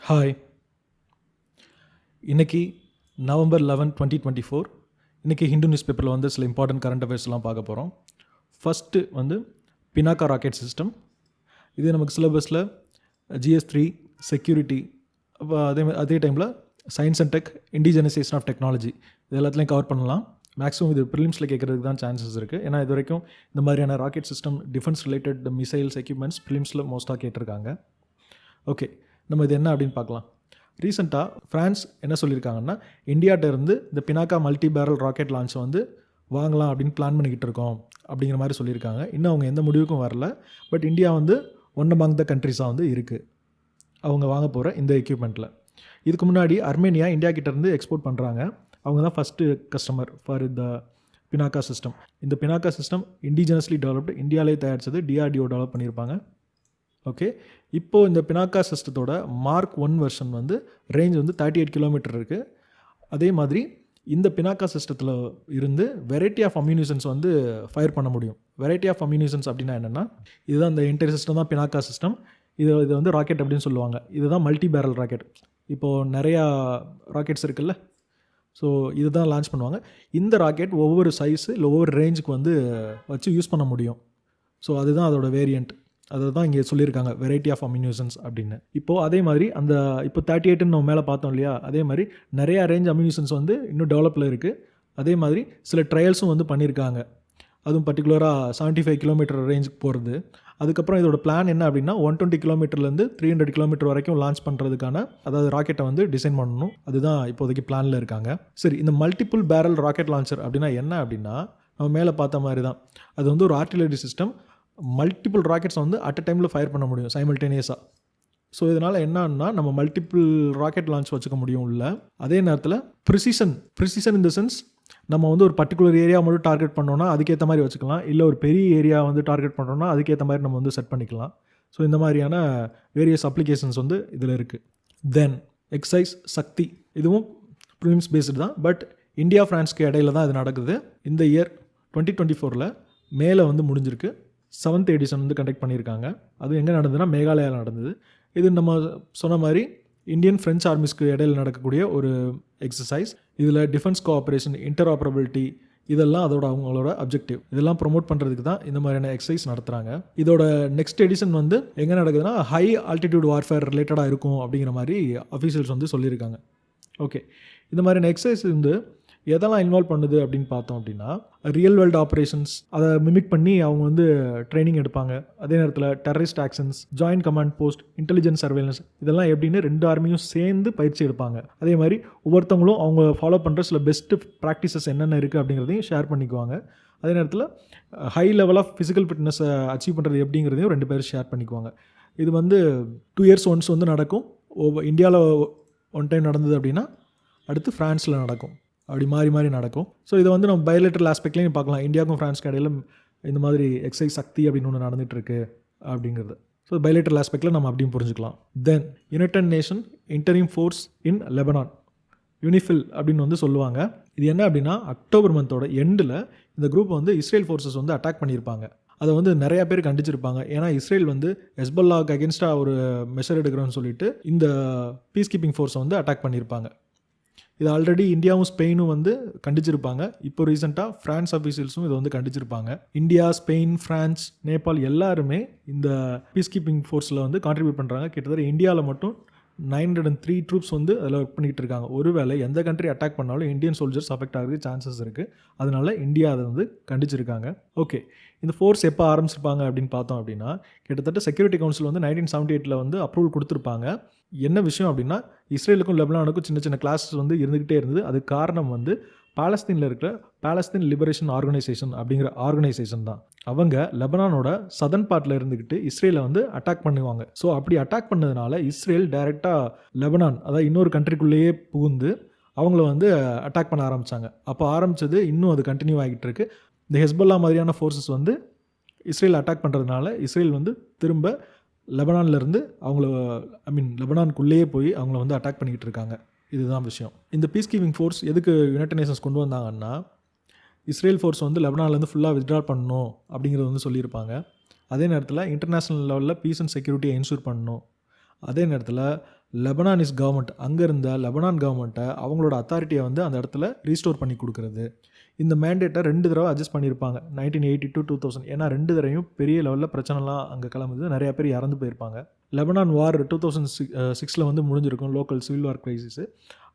Hi. இன்னைக்கு November 11, 2024. இன்றைக்கி Hindu news பேப்பரில் வந்து சில இம்பார்ட்டன்ட் கரண்ட் அஃபேர்ஸ்லாம் பார்க்க போகிறோம். ஃபஸ்ட்டு வந்து பினாக்கா ராக்கெட் சிஸ்டம். இது நமக்கு சிலபஸில் GS3 செக்யூரிட்டி, அப்போ அதே டைமில் science and tech, indigenisation of technology, இது எல்லாத்துலேயும் கவர் பண்ணலாம். மேக்ஸிமம் இது ப்ரிலிம்ஸில் கேட்குறதுக்கு தான் சான்சஸ் இருக்குது. ஏன்னா இது வரைக்கும் இந்த மாதிரியான rocket system, defence related missiles, equipments ப்ரிலிம்ஸில் மோஸ்ட்டாக கேட்டிருக்காங்க. ஓகே, நம்ம இது என்ன அப்படின்னு பார்க்கலாம். ரீசெண்டாக ஃப்ரான்ஸ் என்ன சொல்லியிருக்காங்கன்னா, இந்தியாட்ட இருந்து இந்த பினாக்கா மல்டி பேரல் ராக்கெட் லான்ச்சை வந்து வாங்கலாம் அப்படின்னு பிளான் பண்ணிக்கிட்டு இருக்கோம் அப்படிங்கிற மாதிரி சொல்லியிருக்காங்க. இன்னும் அவங்க எந்த முடிவுக்கும் வரல. பட் இந்தியா வந்து ஒன் அமாங் த கண்ட்ரிஸாக வந்து இருக்குது அவங்க வாங்க போகிற இந்த எக்யூப்மெண்ட்டில். இதுக்கு முன்னாடி அர்மேனியா இந்தியா கிட்டேருந்து எக்ஸ்போர்ட் பண்ணுறாங்க. அவங்க தான் first customer for the Pinaka system. இந்த பினாக்கா சிஸ்டம் இண்டிஜினஸ்லி டெவலப்டு, இந்தியாவிலே தயாரித்தது, DRDO டெவலப் பண்ணியிருப்பாங்க. ஓகே, இப்போது இந்த பினாக்கா சிஸ்டத்தோட மார்க் 1 வெர்ஷன் வந்து ரேஞ்ச் வந்து 38 கிலோமீட்டர் இருக்குது. அதே மாதிரி இந்த பினாக்கா சிஸ்டத்தில் இருந்து வெரைட்டி ஆஃப் அம்யூனிஷன்ஸ் வந்து ஃபயர் பண்ண முடியும். வெரைட்டி ஆஃப் அம்யூனிஷன்ஸ் அப்படின்னா என்னென்னா, இதுதான் இந்த என்டையர் சிஸ்டம் தான் பினாக்கா சிஸ்டம். இது வந்து ராக்கெட் அப்படின்னு சொல்லுவாங்க. இதுதான் மல்டி பேரல் ராக்கெட். இப்போது நிறையா ராக்கெட்ஸ் இருக்குல்ல, ஸோ இதுதான் லான்ச் பண்ணுவாங்க. இந்த ராக்கெட் ஒவ்வொரு சைஸு இல்லை ஒவ்வொரு ரேஞ்சுக்கு வந்து வச்சு யூஸ் பண்ண முடியும். ஸோ அதுதான் அதோட வேரியண்ட். அதை தான் இங்கே சொல்லியிருக்காங்க, வெரைட்டி ஆஃப் அம்யூனிஷன்ஸ் அப்படின்னு. இப்போது அதே மாதிரி அந்த இப்போ 38ன்னு நம்ம மேலே பார்த்தோம் இல்லையா, அதே மாதிரி நிறையா ரேஞ்ச் அம்யூனிஷன்ஸ் வந்து இன்னும் டெவலப்பில் இருக்குது. அதே மாதிரி சில ட்ரையல்ஸும் வந்து பண்ணியிருக்காங்க. அதுவும் பர்டிகுலராக 75 கிலோமீட்டர் ரேஞ்சுக்கு போகிறது. அதுக்கப்புறம் இதோட பிளான் என்ன அப்படின்னா, 120 கிலோமீட்டர்லேருந்து 300 கிலோமீட்டர் வரைக்கும் லான்ச் பண்ணுறதுக்கான, அதாவது ராக்கெட்டை வந்து டிசைன் பண்ணணும். அதுதான் இப்போதைக்கு பிளானில் இருக்காங்க. சரி, இந்த மல்டிபிள் பேரல் ராக்கெட் லான்ச்சர் அப்படின்னா என்ன அப்படின்னா, நம்ம மேலே பார்த்த மாதிரி தான். அது வந்து ஒரு ஆர்ட்டிலரி சிஸ்டம். மல்டிபிள் ராக்கெட்ஸை வந்து அட் அ டைமில் ஃபயர் பண்ண முடியும் சைமல்டேனியஸாக. ஸோ இதனால் என்னன்னா, நம்ம மல்டிபிள் ராக்கெட் லான்ச் வச்சுக்க முடியும் உள்ள. அதே நேரத்தில் ப்ரிசிஷன் இந்த சென்ஸ், நம்ம வந்து ஒரு பர்டிகுலர் ஏரியா மட்டும் டார்கெட் பண்ணோன்னா அதுக்கேற்ற மாதிரி வச்சுக்கலாம். இல்லை ஒரு பெரிய ஏரியா வந்து டார்கெட் பண்ணுறோன்னா அதுக்கேற்ற மாதிரி நம்ம வந்து செட் பண்ணிக்கலாம். ஸோ இந்த மாதிரியான வேரியஸ் அப்ளிகேஷன்ஸ் வந்து இதில் இருக்குது. தென் எக்ஸைஸ் சக்தி, இதுவும் ப்ரிலிம்ஸ் பேஸ்டு தான். பட் இந்தியா ஃப்ரான்ஸ்க்கு இடையில தான் இது நடக்குது. இந்த இயர் 2024 மேலே வந்து முடிஞ்சிருக்கு. 7th எடிஷன் வந்து கண்டக்ட் பண்ணியிருக்காங்க. அது எங்கே நடந்ததுன்னா, மேகாலயாவில் நடந்தது. இது நம்ம சொன்ன மாதிரி இந்தியன் ஃப்ரெஞ்ச் ஆர்மிஸ்க்கு இடையில் நடக்கக்கூடிய ஒரு எக்ஸசைஸ். இதில் டிஃபென்ஸ் கோஆப்ரேஷன், இன்டர்ஆப்ரபிலிட்டி, இதெல்லாம் அதோட அவங்களோட அப்ஜெக்டிவ். இதெல்லாம் ப்ரொமோட் பண்ணுறதுக்கு தான் இந்த மாதிரியான எக்ஸசைஸ் நடத்துகிறாங்க. இதோட நெக்ஸ்ட் எடிஷன் வந்து எங்கே நடக்குதுன்னா, ஹை ஆல்டிடியூட் வார்ஃபேர் ரிலேட்டடாக இருக்கும் அப்படிங்கிற மாதிரி அஃபீஷியல்ஸ் வந்து சொல்லியிருக்காங்க. ஓகே, இந்த மாதிரியான எக்ஸசைஸ் வந்து எதெல்லாம் இன்வால்வ் பண்ணுது அப்படின்னு பார்த்தோம் அப்படின்னா, ரியல் வேர்ல்டு ஆப்ரேஷன்ஸ், அதை மிமிக் பண்ணி அவங்க வந்து ட்ரைனிங் எடுப்பாங்க. அதே நேரத்தில் terrorist actions, joint command post, intelligence surveillance, இதெல்லாம் எப்படின்னு 2 ஆர்மியும் சேர்ந்து பயிற்சி எடுப்பாங்க. அதே மாதிரி ஒவ்வொருத்தவங்களும் அவங்க ஃபாலோ பண்ணுற சில பெஸ்ட்டு ப்ராக்டிசஸ் என்னென்ன இருக்குது அப்படிங்கிறதையும் ஷேர் பண்ணிக்குவாங்க. அதே நேரத்தில் ஹை லெவல் ஆஃப் ஃபிசிக்கல் ஃபிட்னஸை அச்சீவ் பண்ணுறது எப்படிங்கிறதையும் 2 பேரும் ஷேர் பண்ணிக்குவாங்க. இது வந்து 2 years ஒன்ஸ் வந்து நடக்கும். இந்தியாவில் 1 டைம் நடந்தது அப்படின்னா அடுத்து ஃப்ரான்ஸில் நடக்கும். அப்படி மாறி நடக்கும். ஸோ இதை வந்து நம்ம பயோலேட்ரல் ஆஸ்பெக்ட்லேயும் பார்க்கலாம். இந்தியாவுக்கும் ஃப்ரான்ஸ்க்கு இடையில இந்த மாதிரி எக்ஸைஸ் சக்தி அப்படின்னு ஒன்று நடந்துகிட்ருக்கு அப்படிங்கிறது. ஸோ பயோலேட்ரல் ஆஸ்பெக்டில் நம்ம அப்படியும் புரிஞ்சுக்கலாம். Then United Nation Interim Force in Lebanon, UNIFIL அப்படின்னு வந்து சொல்லுவாங்க. இது என்ன அப்படின்னா, அக்டோபர் மந்தோட எண்டில் இந்த குரூப் வந்து இஸ்ரேல் ஃபோர்ஸஸ் வந்து அட்டாக் பண்ணியிருப்பாங்க. அதை வந்து நிறையா பேர் கண்டிச்சிருப்பாங்க. ஏன்னா இஸ்ரேல் வந்து ஹெஸ்பல்லாவுக்கு அகேன்ஸ்டாக ஒரு மெஷர் எடுக்கிறோன்னு சொல்லிட்டு இந்த பீஸ் கீப்பிங் ஃபோர்ஸை வந்து அட்டாக் பண்ணியிருப்பாங்க. இது ஆல்ரெடி இந்தியாவும் ஸ்பெயினும் வந்து கண்டிச்சிருப்பாங்க. இப்போ ரீசெண்டாக ஃப்ரான்ஸ் அஃபீஷியல்ஸும் இதை வந்து கண்டிச்சிருப்பாங்க. இந்தியா, ஸ்பெயின், ஃப்ரான்ஸ், நேபாள் எல்லாருமே இந்த பீஸ் கீப்பிங் ஃபோர்ஸில் வந்து கான்ட்ரிபியூட் பண்ணுறாங்க. கிட்டத்தட்ட இந்தியாவில் மட்டும் 903 ட்ரூப்ஸ் வந்து அதில் ஒர்க் பண்ணிகிட்டு இருக்காங்க. ஒருவேளை எந்த கண்ட்ரி அட்டாக் பண்ணாலும் இந்தியன் சோல்ஜர்ஸ் அஃபெக்ட் ஆகிறதுக்கு சான்சஸ் இருக்குது. அதனால இந்தியா அதை வந்து கண்டிச்சிருக்காங்க. ஓகே, இந்த ஃபோர்ஸ் எப்போ ஆரம்பிச்சிருப்பாங்க அப்படின்னு பார்த்தோம் அப்படின்னா, கிட்டத்தட்ட செக்யூரிட்டி கவுன்சில் வந்து 1978 வந்து அப்ரூவல் கொடுத்துருப்பாங்க. என்ன விஷயம் அப்படின்னா, இஸ்ரேலுக்கும் லெபனானுக்கும் சின்ன சின்ன கிளாஸஸ் வந்து இருந்துக்கிட்டே இருந்தது. அதுக்கு காரணம் வந்து பாலஸ்தீனில் இருக்கிற பாலஸ்தீன் லிபரேஷன் ஆர்கனைசேஷன் அப்படிங்கிற ஆர்கனைசேஷன் தான். அவங்க லெபனானோட சதர்ன் பார்ட்டில் இருந்துக்கிட்டு இஸ்ரேலை வந்து அட்டாக் பண்ணுவாங்க. ஸோ அப்படி அட்டாக் பண்ணதுனால இஸ்ரேல் டைரெக்டாக லெபனான், அதாவது இன்னொரு கண்ட்ரிக்குள்ளேயே புகுந்து அவங்கள வந்து அட்டாக் பண்ண ஆரம்பித்தாங்க. அப்போ ஆரம்பித்தது இன்னும் அது கண்டினியூ ஆகிட்டு இருக்கு. இந்த ஹெஸ்பல்லா மாதிரியான ஃபோர்ஸஸ் வந்து இஸ்ரேல் அட்டாக் பண்ணுறதுனால இஸ்ரேல் வந்து திரும்ப லெபனான்லேருந்து அவங்கள லெபனானுக்குள்ளேயே போய் அவங்கள வந்து அட்டாக் பண்ணிக்கிட்டு இருக்காங்க. இதுதான் விஷயம். இந்த பீஸ் கீப்பிங் ஃபோர்ஸ் எதுக்கு யுனைடெட் நேஷன்ஸ் கொண்டு வந்தாங்கன்னா, இஸ்ரேல் ஃபோர்ஸ் வந்து லெபனான்லேருந்து ஃபுல்லாக வித்ட்ரா பண்ணணும் அப்படிங்கிறது வந்து சொல்லியிருப்பாங்க. அதே நேரத்தில் இன்டர்நேஷ்னல் லெவலில் பீஸ் அண்ட் செக்யூரிட்டியை என்ஷூர் பண்ணணும். அதே நேரத்தில் லெபனானிஸ் கவர்மெண்ட் அங்கே இருந்த லெபனான் கவர்மெண்ட்டை அவங்களோட அத்தாரிட்டியை வந்து அந்த இடத்துல ரீஸ்டோர் பண்ணி கொடுக்குறது. இந்த மேண்டேட்டை 2 தடவை அட்ஜஸ்ட் பண்ணியிருப்பாங்க 1982 2000. ஏன்னா 2 தடவையும் பெரிய லெவலில் பிரச்சனைலாம் அங்கே கிளம்புது, நிறையா பேர் இறந்து போயிருப்பாங்க. லெபனான் வார் 2006 வந்து முடிஞ்சிருக்கும், லோக்கல் சிவில் வார் கிரைசிஸு.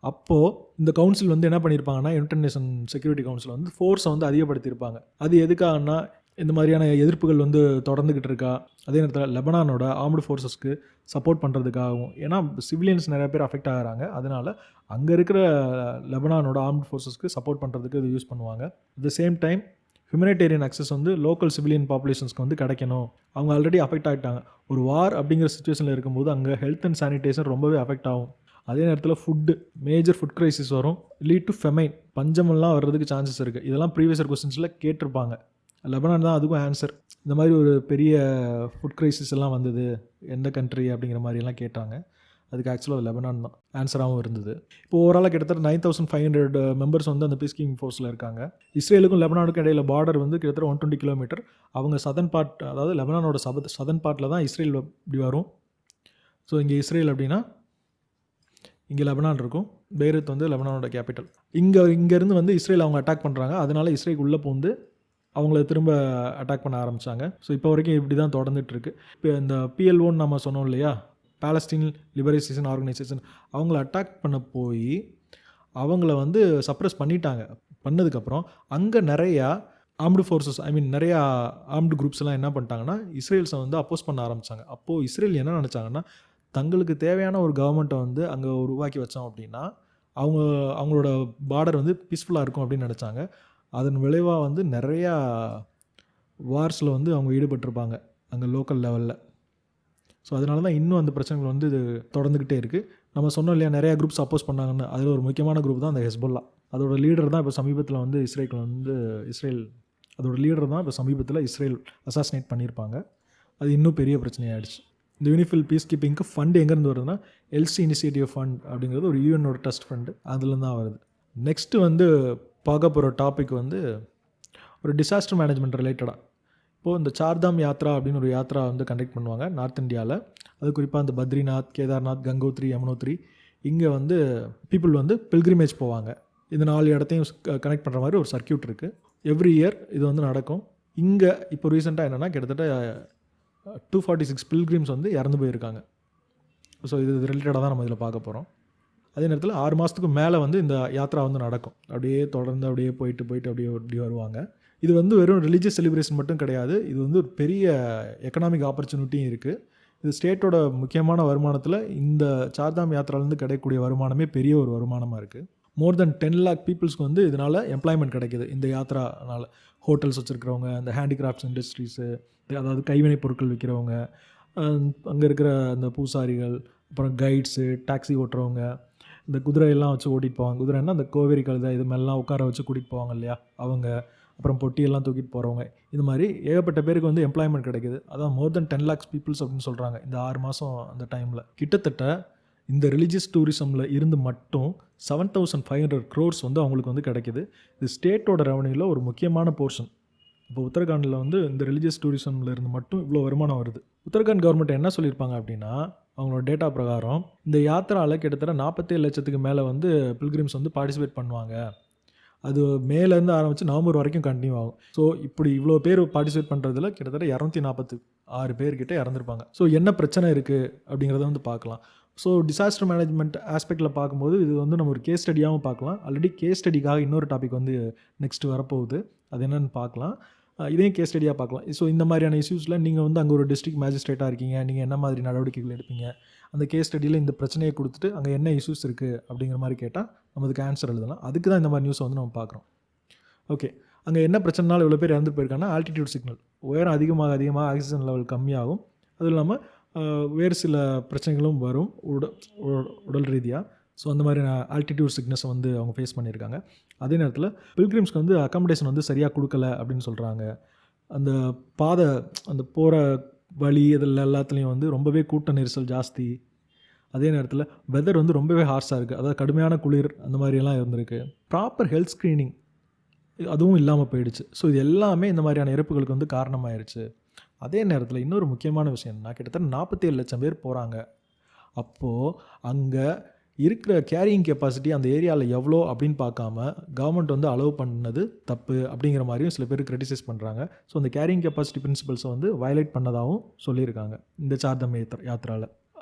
அப்போது இந்த கவுன்சில் வந்து என்ன பண்ணியிருப்பாங்கன்னா, யுனைடெட் நேஷன் செக்யூரிட்டி கவுன்சில் வந்து ஃபோர்ஸை வந்து அதிகப்படுத்தியிருப்பாங்க. அது எதுக்காகனா இந்த மாதிரியான எதிர்ப்புகள் வந்து தொடர்ந்துக்கிட்டு இருக்கா, அதே நேரத்தில் லெபனானோட ஆர்ம்டு ஃபோர்ஸஸ்க்கு சப்போர்ட் பண்ணுறதுக்காகவும். ஏன்னா சிவிலியன்ஸ் நிறைய பேர் அஃபெக்ட் ஆகிறாங்க, அதனால் அங்கே இருக்கிற லெபனானோட ஆர்ம்டு ஃபோர்ஸஸ்க்கு சப்போர்ட் பண்ணுறதுக்கு இது யூஸ் பண்ணுவாங்க. At the same time humanitarian access வந்து லோக்கல் சிவிலியன் பாப்புலேஷன்ஸ்க்கு வந்து கிடைக்கணும். அவங்க ஆல்ரெடி அஃபெக்ட் ஆகிட்டாங்க. ஒரு வார் அப்படிங்கிற சுச்சுவேஷனில் இருக்கும்போது அங்கே ஹெல்த் அண்ட் சானிடேஷன் ரொம்பவே அஃபெக்ட் ஆகும். அதே நேரத்தில் மேஜர் ஃபுட் கிரைசிஸ் வரும், லீட் டு ஃபெமைன், பஞ்சமெல்லாம் வர்றதுக்கு சான்சஸ் இருக்குது. இதெல்லாம் ப்ரீவியஸ் இயர் கொஸ்டின்ஸில் கேட்டிருப்பாங்க. லெபனான் தான் அதுக்கும் ஆன்சர். இந்த மாதிரி ஒரு பெரிய ஃபுட் கிரைசிஸ் எல்லாம் வந்தது எந்த கண்ட்ரி அப்படிங்கிற மாதிரிலாம் கேட்டாங்க. அதுக்கு ஆக்சுவலாக லெபனான் தான் ஆன்சராகவும் இருந்தது. இப்போ ஓவராலாக கிட்டத்தட்ட 9500 மெம்பர்ஸ் வந்து அந்த பீஸ் கீப்பிங் ஃபோர்ஸில் இருக்காங்க. இஸ்ரேலுக்கும் லெபனானுக்கும் இடையில பார்டர் வந்து கிட்டத்தட்ட 120 கிலோமீட்டர். அவங்க சதன் பார்ட், அதாவது லெபனானோட சதன் பார்ட்டில் தான் இஸ்ரேல் இப்படி வரும். ஸோ இங்கே இஸ்ரேல் அப்படின்னா இங்கே லெபனான் இருக்கும். பெய்ரூத் வந்து லெபனானோட கேபிட்டல். இங்கேருந்து வந்து இஸ்ரேல் அவங்க அட்டாக் பண்ணுறாங்க. அதனால் இஸ்ரேல் உள்ளே பூந்து அவங்கள திரும்ப அட்டாக் பண்ண ஆரம்பித்தாங்க. ஸோ இப்போ வரைக்கும் இப்படி தான் தொடர்ந்துட்டுருக்கு. இப்போ இந்த PLOன்னு நம்ம சொன்னோம் இல்லையா, பாலஸ்தீன் லிபரேஷன் ஆர்கனைசேஷன், அவங்கள அட்டாக் பண்ண போய் அவங்கள வந்து சப்ரஸ் பண்ணிட்டாங்க. பண்ணதுக்கப்புறம் அங்கே நிறையா ஆர்ம்டு ஃபோர்ஸஸ், நிறையா ஆர்ம்டு குரூப்ஸ் எல்லாம் என்ன பண்ணிட்டாங்கன்னா இஸ்ரேல்ஸை வந்து அப்போஸ் பண்ண ஆரம்பித்தாங்க. அப்போது இஸ்ரேல் என்ன நினச்சாங்கன்னா, தங்களுக்கு தேவையான ஒரு கவர்மெண்ட்டை வந்து அங்கே உருவாக்கி வச்சோம் அப்படின்னா அவங்களோட பார்டர் வந்து பீஸ்ஃபுல்லாக இருக்கும் அப்படின்னு நினச்சாங்க. அதன் விளைவாக வந்து நிறையா வார்ஸில் வந்து அவங்க ஈடுபட்டிருப்பாங்க அங்கே லோக்கல் லெவலில். ஸோ அதனால தான் இன்னும் அந்த பிரச்சனைகள் வந்து இது தொடர்ந்துக்கிட்டே இருக்குது. நம்ம சொன்னோம் இல்லையா, நிறையா குரூப்ஸ் அப்போஸ் பண்ணாங்கன்னு. அதில் ஒரு முக்கியமான குரூப் தான் அந்த ஹெஸ்புல்லா. அதோட லீடர் தான் இப்போ சமீபத்தில் வந்து இஸ்ரேல் அசாசினேட் பண்ணியிருப்பாங்க. அது இன்னும் பெரிய பிரச்சனையாகிடுச்சு. இந்த யூனிஃபில் பீஸ் கீப்பிங்க்கு ஃபண்டு எங்கேருந்து வருதுன்னா எல்சி இனிஷியேட்டிவ் ஃபண்ட் அப்படிங்கிறது ஒரு யூஎனோட ட்ரஸ்ட் ஃபண்டு, அதுலேருந்து தான் வருது. நெக்ஸ்ட்டு வந்து பார்க்க போகிற டாபிக் வந்து ஒரு டிசாஸ்டர் மேனேஜ்மெண்ட் ரிலேட்டடாக. இப்போது இந்த சார்தாம் யாத்ரா அப்படின்னு ஒரு யாத்ரா வந்து கண்டக்ட் பண்ணுவாங்க நார்த் இந்தியாவில். அது குறிப்பாக இந்த பத்ரிநாத், கேதார்நாத், கங்கோத்ரி, யமுனோத்ரி, இங்கே வந்து பீப்புள் வந்து பில்கிரிமேஜ் போவாங்க. இந்த 4 இடத்தையும் கனெக்ட் பண்ணுற மாதிரி ஒரு சர்க்கியூட் இருக்குது. எவ்ரி இயர் இது வந்து நடக்கும். இங்கே இப்போ ரீசெண்டாக என்னென்னா கிட்டத்தட்ட 246 பில்கிரிம்ஸ் வந்து இறந்து போயிருக்காங்க. ஸோ இது ரிலேட்டடாக தான் நம்ம இதில் பார்க்க போகிறோம். அதே நேரத்தில் 6 மாதத்துக்கு மேலே வந்து இந்த யாத்ரா வந்து நடக்கும். அப்படியே தொடர்ந்து அப்படியே போயிட்டு அப்படியே வருவாங்க. இது வந்து வெறும் ரிலீஜியஸ் செலிப்ரேஷன் மட்டும் கிடையாது, இது வந்து ஒரு பெரிய எக்கனாமிக் ஆப்பர்ச்சுனிட்டியும் இருக்குது. இது ஸ்டேட்டோட முக்கியமான வருமானத்தில் இந்த சார்தாம் யாத்திராலேருந்து கிடைக்கக்கூடிய வருமானமே பெரிய ஒரு வருமானமாக இருக்குது. மோர் தென் 10 lakh பீப்புள்ஸ்க்கு வந்து இதனால் எம்ப்ளாய்மெண்ட் கிடைக்கிது இந்த யாத்ரானால். ஹோட்டல்ஸ் வச்சுருக்கிறவங்க, இந்த ஹேண்டிகிராஃப்ட்ஸ் இண்டஸ்ட்ரீஸு, அதாவது கைவினைப் பொருட்கள் விற்கிறவங்க, அங்கே இருக்கிற அந்த பூசாரிகள், அப்புறம் கைட்ஸு, டாக்ஸி ஓட்டுறவங்க, இந்த குதிரையெல்லாம் வச்சு ஓட்டிகிட்டு போவாங்க. குதிரைன்னா அந்த கோவேரி கழுதை இது மாதிரிலாம் உட்கார வச்சு கூட்டிகிட்டு போவாங்க இல்லையா அவங்க, அப்புறம் பொட்டியெல்லாம் தூக்கிட்டு போகிறவங்க, இது மாதிரி ஏகப்பட்ட பேருக்கு வந்து எம்ப்ளாய்மெண்ட் கிடைக்கிது. அதான் மோர் தென் 10 lakhs பீப்புள்ஸ் அப்படின்னு சொல்கிறாங்க இந்த 6 மாதம் அந்த டைமில். கிட்டத்தட்ட இந்த ரிலீஜியஸ் டூரிசமில் இருந்து மட்டும் 7500 crores வந்து அவங்களுக்கு வந்து கிடைக்கிது. இது ஸ்டேட்டோட ரெவன்யூவில் ஒரு முக்கியமான போர்ஷன். இப்போ உத்தரகாண்டில் வந்து இந்த ரிலீஜியஸ் டூரிசமில் இருந்து மட்டும் இவ்வளோ வருமானம் வருது. உத்தரகாண்ட் கவர்மெண்ட் என்ன சொல்லியிருப்பாங்க அப்படின்னா, அவங்களோட டேட்டா பிரகாரம் இந்த யாத்திராவில் கிட்டத்தட்ட 47 லட்சத்துக்கு மேலே வந்து பில்கிரிம்ஸ் வந்து பார்ட்டிசிபேட் பண்ணுவாங்க. அது மேலேருந்து ஆரம்பித்து நவம்பர் வரைக்கும் கண்டினியூ ஆகும். ஸோ இப்படி இவ்வளோ பேர் பார்ட்டிசிபேட் பண்ணுறதுல கிட்டத்தட்ட 246 பேர்கிட்ட இறந்துருப்பாங்க. ஸோ என்ன பிரச்சனை இருக்குது அப்படிங்கிறத வந்து பார்க்கலாம். ஸோ டிசாஸ்டர் மேனேஜ்மெண்ட் ஆஸ்பெக்டில் பார்க்கும்போது இது வந்து நம்ம ஒரு கேஸ் ஸ்டடியாகவும் பார்க்கலாம். ஆல்ரெடி கேஸ் ஸ்டடிக்காக இன்னொரு டாபிக் வந்து நெக்ஸ்ட்டு வரப்போகுது, அது என்னென்னு பார்க்கலாம். இதையும் கேஸ் ஸ்டடியாக பார்க்கலாம். ஸோ இந்த மாதிரியான இஷ்யூஸில் நீங்கள் வந்து அங்கே ஒரு டிஸ்ட்ரிக்ட் மேஜிஸ்ட்ரேட்டாக இருக்கீங்க, நீங்கள் என்ன மாதிரி நடவடிக்கைகள் எடுப்பீங்க, அந்த கேஸ் ஸ்டடியில் இந்த பிரச்சனையை கொடுத்துட்டு அங்கே என்ன இஷ்யூஸ் இருக்குது அப்படிங்கிற மாதிரி கேட்டால் நம்ம அதுக்கு ஆன்சர் எழுதலாம். அதுக்கு தான் இந்த மாதிரி நியூஸை வந்து நம்ம பார்க்குறோம். ஓகே, அங்கே என்ன பிரச்சனைனால இவ்வளோ பேர் இறந்து போயிருக்காங்கன்னா, ஆல்டிடியூட் சிக்னல் உயரம் அதிகமாக ஆக்சிஜன் லெவல் கம்மியாகும். அதுவும் இல்லாமல் வேறு சில பிரச்சனைகளும் வரும் உடல் ரீதியாக. ஸோ அந்த மாதிரி ஆல்டிடியூட் சிக்னஸை வந்து அவங்க ஃபேஸ் பண்ணியிருக்காங்க. அதே நேரத்தில் பில்கிரிம்ஸ்க்கு வந்து அக்காமடேஷன் வந்து சரியாக கொடுக்கல அப்படின்னு சொல்கிறாங்க. அந்த பாதை, அந்த போகிற வழி இதில் எல்லாத்துலேயும் வந்து ரொம்பவே கூட்ட நெரிசல் ஜாஸ்தி. அதே நேரத்தில் வெதர் வந்து ரொம்பவே ஹார்ஸாக இருக்குது, அதாவது கடுமையான குளிர் அந்த மாதிரியெல்லாம் இருந்திருக்கு. ப்ராப்பர் ஹெல்த் ஸ்க்ரீனிங் அதுவும் இல்லாமல் போயிடுச்சு. ஸோ இது எல்லாமே இந்த மாதிரியான இறப்புகளுக்கு வந்து காரணமாயிருச்சு. அதே நேரத்தில் இன்னொரு முக்கியமான விஷயம் என்ன, கிட்டத்தட்ட 47 லட்சம் பேர் போகிறாங்க. அப்போது அங்கே இருக்கிற கேரியிங் கெப்பாசிட்டி அந்த ஏரியாவில் எவ்வளோ அப்படின்னு பார்க்காம கவர்மெண்ட் வந்து அலோவ் பண்ணது தப்பு அப்படிங்கிற மாதிரியும் சில பேர் கிரிட்டிசைஸ் பண்ணுறாங்க. ஸோ அந்த கேரியிங் கெப்பாசிட்டி பிரின்சிபல்ஸை வந்து வயலேட் பண்ணதாகவும் சொல்லியிருக்காங்க இந்த சார்தம் யாத்திராவில்.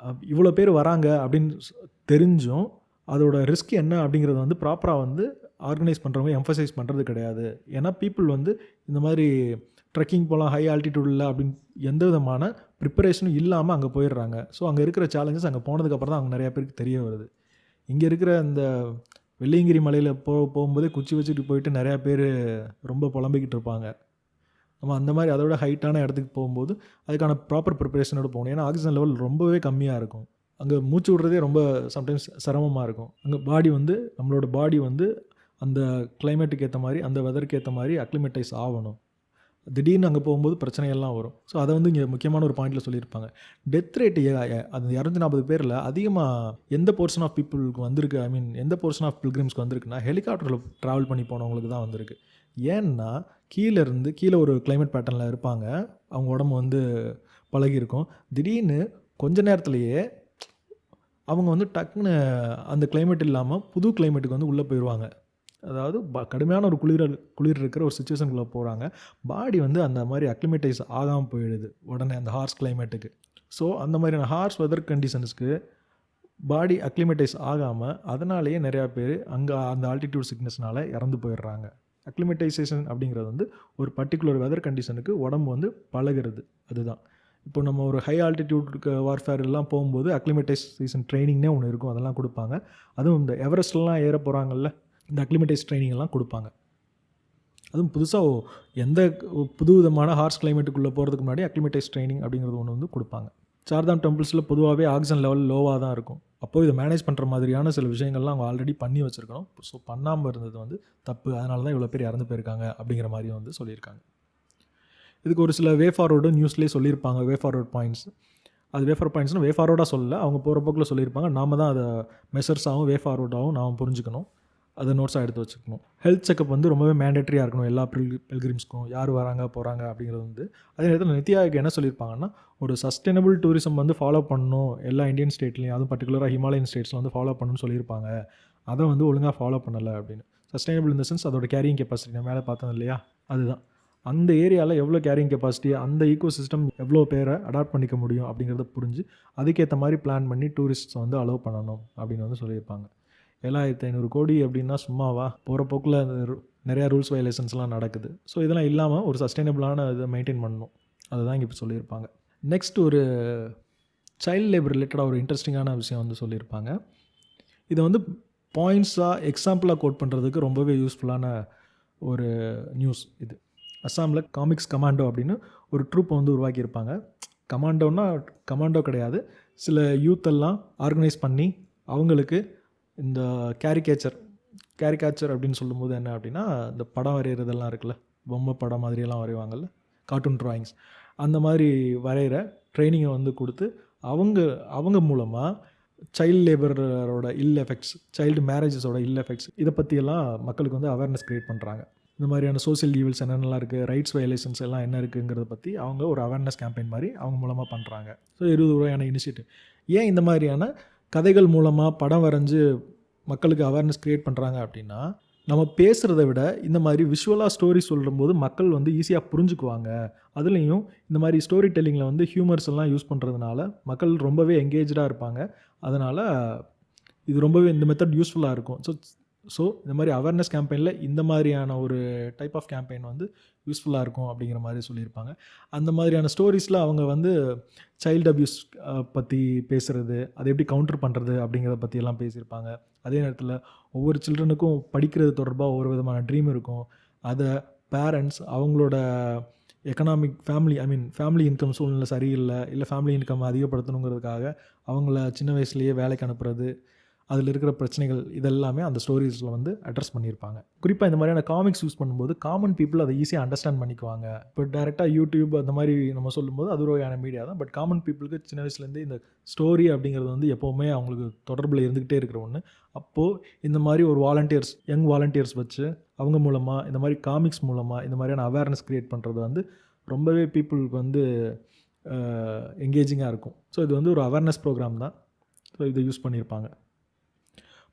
இவ்வளோ பேர் வராங்க அப்படின்னு தெரிஞ்சும் அதோட ரிஸ்க் என்ன அப்படிங்கிறத வந்து ப்ராப்பராக வந்து ஆர்கனைஸ் பண்ணுறவங்க எம்ஃபசைஸ் பண்ணுறது கிடையாது. ஏன்னா பீப்புள் வந்து இந்த மாதிரி ட்ரெக்கிங் போகலாம் ஹை ஆல்டிடியூடில் அப்படின்னு எந்த விதமான ப்ரிப்பரேஷனும் இல்லாமல் அங்கே போயிடுறாங்க. ஸோ அங்கே இருக்கிற சேலஞ்சஸ் அங்கே போனதுக்கப்புறம் தான் அவங்க நிறையா பேருக்கு தெரிய வருது. இங்கே இருக்கிற இந்த வெள்ளியங்கிரி மலையில் போகும்போதே குச்சி வச்சுட்டு போயிட்டு நிறையா பேர் ரொம்ப புலம்பிக்கிட்டு இருப்பாங்க. நம்ம அந்த மாதிரி அதோட ஹைட்டான இடத்துக்கு போகும்போது அதுக்கான ப்ராப்பர் ப்ரிப்பரேஷனோடு போகணும். ஏன்னா ஆக்சிஜன் லெவல் ரொம்பவே கம்மியாக இருக்கும். அங்கே மூச்சு விடுறதே ரொம்ப சம்டைம்ஸ் சிரமமாக இருக்கும். அங்கே பாடி வந்து நம்மளோட பாடி வந்து அந்த கிளைமேட்டுக்கு ஏற்ற மாதிரி அந்த வெதருக்கு ஏற்ற மாதிரி அக்ளிமேட்டைஸ் ஆகணும். திடீர்னு அங்கே போகும்போது பிரச்சனைகள்லாம் வரும். ஸோ அதை வந்து இங்கே முக்கியமான ஒரு பாயிண்டில் சொல்லியிருப்பாங்க. டெத் ரேட்டு அது 240 பேரில் அதிகமாக எந்த போர்ஷன் ஆஃப் பீப்புளுக்கு வந்திருக்கு, ஐ மீன் எந்த போர்ஷன் ஆஃப் பில்கிரிம்ஸ்க்கு வந்திருக்குன்னா ஹெலிகாப்டரில் ட்ராவல் பண்ணி போனவங்களுக்கு தான் வந்திருக்கு. ஏன்னா கீழே ஒரு கிளைமேட் பேட்டர்னில் இருப்பாங்க, அவங்க உடம்பு வந்து பழகியிருக்கும். திடீர்னு கொஞ்ச நேரத்துலையே அவங்க வந்து டக்குன்னு அந்த கிளைமேட் இல்லாமல் புது கிளைமேட்டுக்கு வந்து உள்ளே போயிடுவாங்க. அதாவது கடுமையான ஒரு குளிர் இருக்கிற ஒரு சுச்சுவேஷனுக்குள்ளே போகிறாங்க. பாடி வந்து அந்த மாதிரி அக்ளிமேட்டைஸ் ஆகாமல் போயிடுது உடனே அந்த ஹார்ஸ் கிளைமேட்டுக்கு. ஸோ அந்த மாதிரியான ஹார்ஸ் வெதர் கண்டிஷன்ஸ்க்கு பாடி அக்ளிமேட்டைஸ் ஆகாமல் அதனாலேயே நிறையா பேர் அங்கே அந்த ஆல்டிடியூட் சிக்னஸ்னால் இறந்து போயிடுறாங்க. அக்ளிமேட்டைசேஷன் அப்படிங்கிறது வந்து ஒரு பர்டிகுலர் வெதர் கண்டிஷனுக்கு உடம்பு வந்து பழகிறது. அதுதான் இப்போ நம்ம ஒரு ஹை ஆல்டிடியூட்க்கு வார்ஃபேர் எல்லாம் போகும்போது அக்ளிமேட்டைசேஷன் ட்ரைனிங்னே ஒன்று இருக்கும், அதெல்லாம் கொடுப்பாங்க. அதுவும் இந்த எவரெஸ்ட்லாம் ஏற போகிறாங்கல்ல, இந்த அக்ளிமேட்டைஸ் ட்ரைனிங் எல்லாம் கொடுப்பாங்க. அதுவும் புதுசாக எந்த புது விதமான ஹார்ஸ் கிளைமேட்டுக்குள்ளே போகிறதுக்கு முன்னாடி அக்ளிமேட்டைஸ் ட்ரைனிங் அப்படிங்கிறது ஒன்று வந்து கொடுப்பாங்க. சார்தாம் டெம்பிள்ஸில் பொதுவாகவே ஆக்சிஜன் லெவல் லோவாக தான் இருக்கும். அப்போது இதை மேனேஜ் பண்ணுற மாதிரியான சில விஷயங்கள்லாம் அவங்க ஆல்ரெடி பண்ணி வச்சுருக்கணும். ஸோ பண்ணாமல் இருந்தது வந்து தப்பு, அதனால தான் இவ்வளோ பேர் இறந்து போயிருக்காங்க அப்படிங்கிற மாதிரி வந்து சொல்லியிருக்காங்க. இதுக்கு ஒரு சில வே ஃபார்வர்டு நியூஸ்லேயே சொல்லியிருப்பாங்க. வே ஃபார்வர்ட் பாயிண்ட்ஸ், அது வே ஃபார்வர்ட் பாயிண்ட்ஸ்னால் வே ஃபார்வர்டாக சொல்லலை, அவங்க போகிற போக்கில் சொல்லியிருப்பாங்க. நாம் தான் அதை மெஷர்ஸாகவும் வே ஃபார்வர்டாகவும் நாம் புரிஞ்சுக்கணும், அதை நோட்ஸாக எடுத்து வச்சுக்கணும். ஹெல்த் செக்கப் வந்து ரொம்பவே மேண்டேட்ரியாக இருக்கணும் எல்லா பில்கிரிம்ஸ்க்கும், யார் வராங்க போகிறாங்க அப்படிங்கிறது வந்து. அதே நேரத்தில் நித்தி ஆயோக் என்ன சொல்லியிருப்பாங்கன்னா, ஒரு சஸ்டைனபிள் டூரிசம் வந்து ஃபாலோ பண்ணணும் எல்லா இந்தியன் ஸ்டேட்லேயும், அதுவும் பர்டிகுலராக ஹிமாலயன் ஸ்டேட்ஸில் வந்து ஃபாலோ பண்ணணும்னு சொல்லியிருப்பாங்க. அதை வந்து ஒழுங்காக ஃபாலோ பண்ணலை அப்படின்னு. சஸ்டைனபிள் இந்த சென்ஸ் அதோட கேரியிங் கெப்பாசிட்டி நான் மேலே பார்த்தோம் இல்லையா, அதுதான் அந்த ஏரியாவில் எவ்வளோ கேரிங் கெப்பாசிட்டி, அந்த ஈக்கோ சிஸ்டம் எவ்வளோ பேரை அடாப்ட் பண்ணிக்க முடியும் அப்படிங்கிறத புரிஞ்சு அதுக்கேற்ற மாதிரி பிளான் பண்ணி டூரிஸ்ட்ஸை வந்து அலோவ் பண்ணணும் அப்படின்னு வந்து சொல்லியிருப்பாங்க. 7500 கோடி அப்படின்னா சும்மாவா, போகிற போக்கில் நிறையா ரூல்ஸ் வயலேஷன்ஸ்லாம் நடக்குது. ஸோ இதெல்லாம் இல்லாமல் ஒரு சஸ்டைனபிளான இதை மெயின்டைன் பண்ணணும், அதுதான் இங்கே இப்போ சொல்லியிருப்பாங்க. நெக்ஸ்ட் ஒரு சைல்டு லேபர் ரிலேட்டடாக ஒரு இன்ட்ரெஸ்டிங்கான விஷயம் வந்து சொல்லியிருப்பாங்க. இதை வந்து பாயிண்ட்ஸாக எக்ஸாம்பிளாக கோட் பண்ணுறதுக்கு ரொம்பவே யூஸ்ஃபுல்லான ஒரு நியூஸ் இது. அஸ்ஸாமில் காமிக்ஸ் கமாண்டோ அப்படின்னு ஒரு ட்ரூப்பை வந்து உருவாக்கியிருப்பாங்க. கமாண்டோ கிடையாது, சில யூத்தெல்லாம் ஆர்கனைஸ் பண்ணி அவங்களுக்கு இந்த கேரிகேச்சர் அப்படின்னு சொல்லும்போது என்ன அப்படின்னா, இந்த படம் வரைகிறதெல்லாம் இருக்குல்ல, பொம்மை படம் மாதிரியெல்லாம் வரைவாங்கள்ல, கார்ட்டூன் ட்ராயிங்ஸ், அந்த மாதிரி வரைகிற ட்ரைனிங்கை வந்து கொடுத்து அவங்க மூலமாக சைல்டு லேபரோட இல் எஃபெக்ட்ஸ், சைல்டு மேரேஜஸோட இல் எஃபெக்ட்ஸ், இதை பற்றியெல்லாம் மக்களுக்கு வந்து அவேர்னஸ் க்ரியேட் பண்ணுறாங்க. இந்த மாதிரியான சோசியல் ஈவில்ஸ் என்னென்னலாம் இருக்குது, ரைட்ஸ் வயலேஷன்ஸ் எல்லாம் என்ன இருக்குங்கிறத பற்றி அவங்க ஒரு அவேர்னஸ் கேம்பெயின் மாதிரி அவங்க மூலமாக பண்ணுறாங்க. ஸோ 20 ரூபாயான இனிஷியேட்டிவ். ஏன் இந்த மாதிரியான கதைகள் மூலமாக படம் வரைஞ்சி மக்களுக்கு அவேர்னஸ் க்ரியேட் பண்ணுறாங்க அப்படின்னா, நம்ம பேசுகிறத விட இந்த மாதிரி விஷுவலாக ஸ்டோரி சொல்லும்போது மக்கள் வந்து ஈஸியாக புரிஞ்சுக்குவாங்க. அதுலேயும் இந்த மாதிரி ஸ்டோரி டெல்லிங்கில் வந்து ஹியூமர்ஸ் எல்லாம் யூஸ் பண்ணுறதுனால மக்கள் ரொம்பவே எங்கேஜாக இருப்பாங்க. அதனால் இது ரொம்பவே இந்த மெத்தட் யூஸ்ஃபுல்லாக இருக்கும். ஸோ இந்த மாதிரி அவேர்னஸ் கேம்பெயினில் இந்த மாதிரியான ஒரு டைப் ஆஃப் கேம்பெயின் வந்து யூஸ்ஃபுல்லாக இருக்கும் அப்படிங்கிற மாதிரி சொல்லியிருப்பாங்க. அந்த மாதிரியான ஸ்டோரிஸில் அவங்க வந்து சைல்டு அப்யூஸ் பற்றி பேசுகிறது, அதை எப்படி கவுண்டர் பண்ணுறது அப்படிங்கிறத பற்றியெல்லாம் பேசியிருப்பாங்க. அதே நேரத்தில் ஒவ்வொரு சில்ட்ரனுக்கும் படிக்கிறது தொடர்பாக ஒவ்வொரு விதமான ட்ரீம் இருக்கும். அதை பேரண்ட்ஸ் அவங்களோட எக்கனாமிக் ஃபேமிலி இன்கம் சூழ்நிலை சரியில்லை, இல்லை ஃபேமிலி இன்கம் அதிகப்படுத்தணுங்கிறதுக்காக அவங்கள சின்ன வயசுலேயே வேலைக்கு அனுப்புறது, அதில் இருக்கிற பிரச்சனைகள் இதெல்லாமே அந்த ஸ்டோரிஸில் வந்து அட்ரஸ் பண்ணியிருப்பாங்க. குறிப்பாக இந்த மாதிரியான காமிக்ஸ் யூஸ் பண்ணும்போது காமன் பீப்புள் அதை ஈஸியாக அண்டர்ஸ்டாண்ட் பண்ணிக்குவாங்க. இப்போ டேரெக்டாக யூடியூப் அந்த மாதிரி நம்ம சொல்லும்போது அது ஒரு வகையான மீடியா தான். பட் காமன் பீப்புளுக்கு சின்ன வயசுலேருந்து இந்த ஸ்டோரி அப்படிங்கிறது வந்து எப்போவுமே அவங்களுக்கு தொடர்பில் இருந்துக்கிட்டே இருக்கிற ஒன்று. அப்போது இந்த மாதிரி ஒரு யங் வாலண்டியர்ஸ் வச்சு அவங்க மூலமாக இந்த மாதிரி காமிக்ஸ் மூலமாக இந்த மாதிரியான அவேர்னஸ் க்ரியேட் பண்ணுறது வந்து ரொம்பவே பீப்புளுக்கு வந்து எங்கேஜிங்காக இருக்கும். ஸோ இது வந்து ஒரு அவேர்னஸ் ப்ரோக்ராம் தான். ஸோ இதை யூஸ் பண்ணியிருப்பாங்க.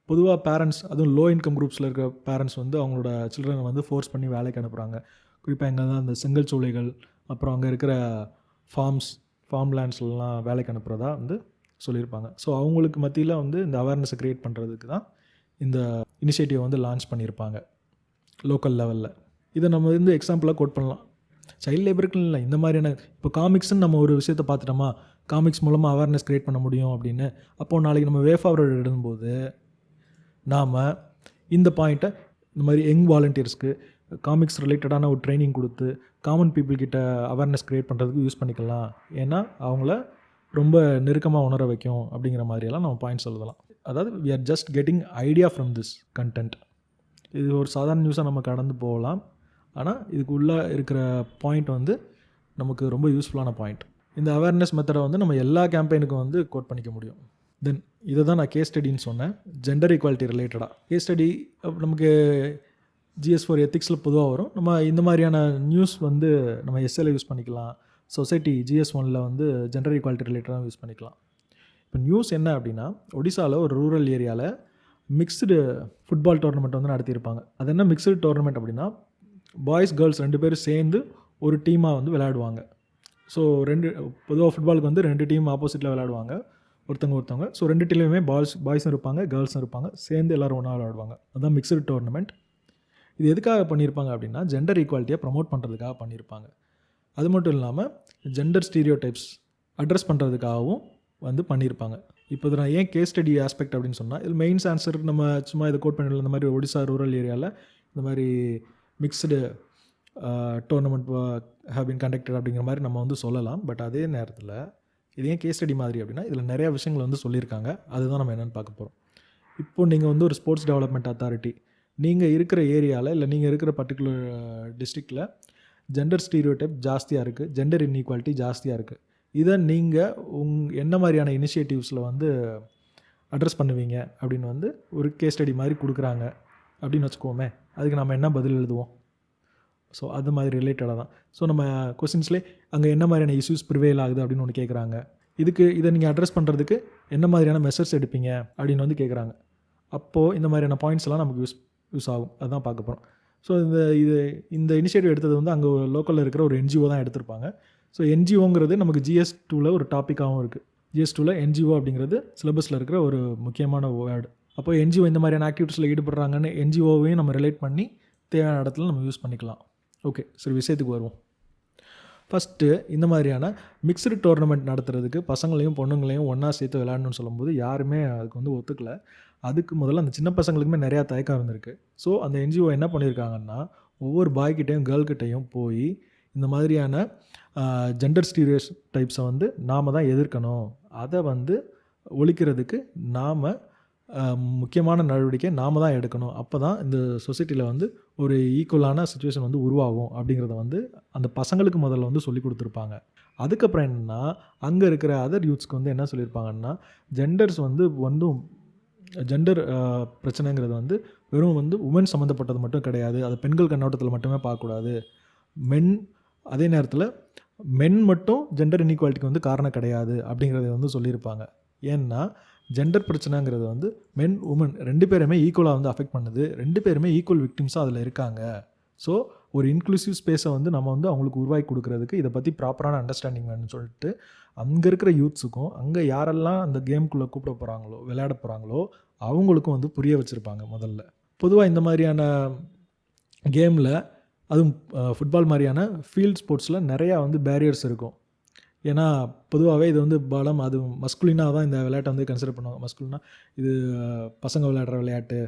பொதுவாக பேரண்ட்ஸ், அதுவும் லோ இன்கம் குரூப்ஸில் இருக்க பேரண்ட்ஸ் வந்து அவங்களோட சில்ட்ரனை வந்து ஃபோர்ஸ் பண்ணி வேலைக்கு அனுப்புகிறாங்க. குறிப்பாக எங்கே தான் அந்த செங்கல் சூளைகள், அப்புறம் அங்கே இருக்கிற ஃபார்ம் லேண்ட்ஸ்லாம் வேலைக்கு அனுப்புகிறதா வந்து சொல்லியிருப்பாங்க. ஸோ அவங்களுக்கு மத்தியில் வந்து இந்த அவேர்னஸை க்ரியேட் பண்ணுறதுக்கு தான் இந்த இனிஷியேட்டிவ் வந்து லான்ச் பண்ணியிருப்பாங்க லோக்கல் லெவலில். இதை நம்ம வந்து எக்ஸாம்பிளாக கோட் பண்ணலாம். சைல்டு லேபருக்குன்னு இல்லை, இந்த மாதிரியான இப்போ காமிக்ஸ்ன்னு நம்ம ஒரு விஷயத்தை பார்த்துட்டோமா, காமிக்ஸ் மூலமாக அவேர்னஸ் க்ரியேட் பண்ண முடியும் அப்படின்னு. அப்போது நாளைக்கு நம்ம வே ஃபார்வர்ட் எழுதும்போது நாம் இந்த பாயிண்ட்டை இந்த மாதிரி யங் வாலண்டியர்ஸ்க்கு காமிக்ஸ் ரிலேட்டடான ஒரு ட்ரைனிங் கொடுத்து காமன் பீப்புள்கிட்ட அவேர்னஸ் க்ரியேட் பண்ணுறதுக்கு யூஸ் பண்ணிக்கலாம். ஏன்னா அவங்கள ரொம்ப நெருக்கமாக உணர வைக்கும் அப்படிங்கிற மாதிரியெல்லாம் நம்ம பாயிண்ட்ஸ் எழுதலாம். அதாவது we are just getting idea from this content. இது ஒரு சாதாரண நியூஸாக நம்ம கடந்து போகலாம். ஆனால் இதுக்குள்ளே இருக்கிற பாயிண்ட் வந்து நமக்கு ரொம்ப யூஸ்ஃபுல்லான பாயிண்ட். இந்த அவேர்னஸ் மெத்தடை வந்து நம்ம எல்லா கேம்பெயினுக்கும் வந்து கோட் பண்ணிக்க முடியும். தென் இதை தான் நான் கேஸ் ஸ்டடின்னு சொன்னேன், ஜெண்டர் ஈக்குவாலிட்டி ரிலேட்டடாக. கேஸ் ஸ்டடி நமக்கு GS4 எத்திக்ஸில் பொதுவாக வரும். நம்ம இந்த மாதிரியான நியூஸ் வந்து நம்ம எஸ்ஏல யூஸ் பண்ணிக்கலாம். சொசைட்டி GS1ல் வந்து ஜெண்டர் ஈக்குவாலிட்டி ரிலேட்டடாக யூஸ் பண்ணிக்கலாம். இப்போ நியூஸ் என்ன அப்படின்னா, ஒடிசாவில் ஒரு ரூரல் ஏரியாவில் மிக்ஸ்டு ஃபுட்பால் டோர்னமெண்ட் வந்து நடத்தியிருப்பாங்க. அது என்ன மிக்ஸ்டு டோர்னமெண்ட் அப்படின்னா, பாய்ஸ் கேர்ள்ஸ் 2 பேரும் சேர்ந்து ஒரு டீமாக வந்து விளையாடுவாங்க. ஸோ பொதுவாக ஃபுட்பாலுக்கு வந்து 2 டீம் ஆப்போசிட்டில் விளையாடுவாங்க, ஒருத்தவங்க. ஸோ 2 டீம்லையுமே பாய்ஸும் இருப்பாங்க, கேர்ள்ஸும் இருப்பாங்க, சேர்ந்து எல்லோரும் ஒன்றா விளையாடுவாங்க. அதுதான் மிக்ஸ்டு டோர்னமெண்ட். இது எதுக்காக பண்ணியிருப்பாங்க அப்படின்னா, ஜெண்டர் ஈக்குவாலிட்டியை ப்ரமோட் பண்ணுறதுக்காக பண்ணியிருப்பாங்க. அது மட்டும் இல்லாமல் ஜெண்டர் ஸ்டீரியோடைப்ஸ் அட்ரஸ் பண்ணுறதுக்காகவும் வந்து பண்ணியிருப்பாங்க. இப்போ இதை நான் ஏன் கேஸ் ஸ்டடி ஆஸ்பெக்ட் அப்படின்னு சொன்னால், இது மெயின்ஸ் ஆன்சர் நம்ம சும்மா இதை கோட் பண்ணிடலாம். இந்த மாதிரி ஒடிசா ரூரல் ஏரியாவில் இந்த மாதிரி mixed tournament have been conducted அப்படிங்கிற மாதிரி நம்ம வந்து சொல்லலாம். பட் அதே நேரத்தில் இது ஏன் கேஸ் ஸ்டடி மாதிரி அப்படின்னா, இதில் நிறையா விஷயங்கள் வந்து சொல்லியிருக்காங்க. அதுதான் நம்ம என்னென்னு பார்க்க போகிறோம். இப்போது நீங்கள் வந்து ஒரு ஸ்போர்ட்ஸ் டெவலப்மெண்ட் அத்தாரிட்டி, நீங்கள் இருக்கிற ஏரியாவில் இல்லை நீங்கள் இருக்கிற பர்டிகுலர் டிஸ்ட்ரிக்டில் ஜெண்டர் ஸ்டீரியோடைப் ஜாஸ்தியாக இருக்குது, ஜெண்டர் இன்இக்வாலிட்டி ஜாஸ்தியாக இருக்குது. இதை நீங்கள் என்ன மாதிரியான இனிஷியேட்டிவ்ஸில் வந்து அட்ரஸ் பண்ணுவீங்க அப்படின்னு வந்து ஒரு கேஸ் ஸ்டடி மாதிரி கொடுக்குறாங்க அப்படின்னு வச்சுக்கோமே. அதுக்கு நம்ம என்ன பதில் எழுதுவோம்? ஸோ அது மாதிரி ரிலேட்டடாக தான். ஸோ நம்ம கொஸ்டின்ஸ்லேயே அங்கே என்ன மாதிரியான இஷ்யூஸ் ப்ரிவேல் ஆகுது அப்படின்னு ஒன்று கேட்குறாங்க. இதை நீங்கள் அட்ரஸ் பண்ணுறதுக்கு என்ன மாதிரியான மெஷர்ஸ் எடுப்பீங்க அப்படின்னு வந்து கேட்குறாங்க. அப்போது இந்த மாதிரியான பாயிண்ட்ஸ் எல்லாம் நமக்கு யூஸ் ஆகும். அதுதான் பார்க்க போகிறோம். ஸோ இந்த இனிஷியேட்டிவ் எடுத்தது வந்து அங்கே லோக்கலில் இருக்கிற ஒரு NGO தான் எடுத்திருப்பாங்க. ஸோ NGOங்கிறது நமக்கு GS2ல் ஒரு டாப்பிக்காகவும் இருக்குது. GS2ல் NGO அப்படிங்கிறது சிலபஸில் இருக்கிற ஒரு முக்கியமான வேர்டு. அப்போ NGO இந்த மாதிரியான ஆக்டிவிட்டீஸில் ஈடுபடுறாங்கன்னு NGOவையும் நம்ம ரிலேட் பண்ணி தேவையான இடத்துல நம்ம யூஸ் பண்ணிக்கலாம். ஓகே, சரி விஷயத்துக்கு வருவோம். ஃபஸ்ட்டு இந்த மாதிரியான மிக்ஸ்டு டோர்னமெண்ட் நடத்துறதுக்கு பசங்களையும் பொண்ணுங்களையும் ஒன்றா சேர்த்து விளையாடணும்னு சொல்லும்போது யாருமே அதுக்கு வந்து ஒத்துக்கலை. அதுக்கு முதல்ல அந்த சின்ன பசங்களுக்குமே நிறையா தயக்கம் இருந்திருக்கு. ஸோ அந்த NGO என்ன பண்ணியிருக்காங்கன்னா, ஒவ்வொரு பாய்கிட்டையும் கேர்ள்கிட்டையும் போய் இந்த மாதிரியான ஜெண்டர் ஸ்டீரியோ டைப்ஸை வந்து நாம் தான் எதிர்க்கணும், அதை வந்து ஒழிக்கிறதுக்கு நாம் முக்கியமான நடவடிக்கை நாம் தான் எடுக்கணும், அப்போ தான் இந்த சொசைட்டியில் வந்து ஒரு ஈக்குவலான சுச்சுவேஷன் வந்து உருவாகும் அப்படிங்கிறத வந்து அந்த பசங்களுக்கு முதல்ல வந்து சொல்லி கொடுத்துருப்பாங்க. அதுக்கப்புறம் என்னென்னா, அங்கே இருக்கிற அதர் யூத்ஸ்க்கு வந்து என்ன சொல்லியிருப்பாங்கன்னா, ஜெண்டர் பிரச்சனைங்கிறது வந்து வெறும் வந்து உமன் சம்மந்தப்பட்டது மட்டும் கிடையாது, அது பெண்கள் கண்ணோட்டத்தில் மட்டுமே பார்க்கக்கூடாது. அதே நேரத்தில் மென் மட்டும் ஜெண்டர் இன்இக்வாலிட்டிக்கு வந்து காரணம் கிடையாது அப்படிங்கிறத வந்து சொல்லியிருப்பாங்க. ஏன்னா ஜெண்டர் பிரச்சனைங்கிறது வந்து மென் உமன் 2 பேருமே ஈக்குவலாக வந்து அஃபெக்ட் பண்ணுது, 2 பேருமே ஈக்குவல் விக்டிம்ஸாக அதில் இருக்காங்க. ஸோ ஒரு இன்க்ளூசிவ் ஸ்பேஸை வந்து நம்ம வந்து அவங்களுக்கு உருவாக்கி கொடுக்குறதுக்கு இதை பற்றி ப்ராப்பரான அண்டர்ஸ்டாண்டிங் வேணும்னு சொல்லிட்டு அங்கே இருக்கிற யூத்ஸுக்கும் அங்கே யாரெல்லாம் அந்த கேமுக்குள்ளே கூப்பிட போகிறாங்களோ விளையாட போகிறாங்களோ அவங்களுக்கும் வந்து புரிய வச்சுருப்பாங்க. முதல்ல பொதுவாக இந்த மாதிரியான கேமில், அதுவும் ஃபுட்பால் மாதிரியான ஃபீல்ட் ஸ்போர்ட்ஸில் நிறையா வந்து பேரியர்ஸ் இருக்கும். ஏன்னா பொதுவாகவே இது வந்து பலம், அது மஸ்குலினாக தான் இந்த விளையாட்டை வந்து கன்சிடர் பண்ணுவாங்க. மஸ்குலினா இது பசங்க விளையாடுற விளையாட்டு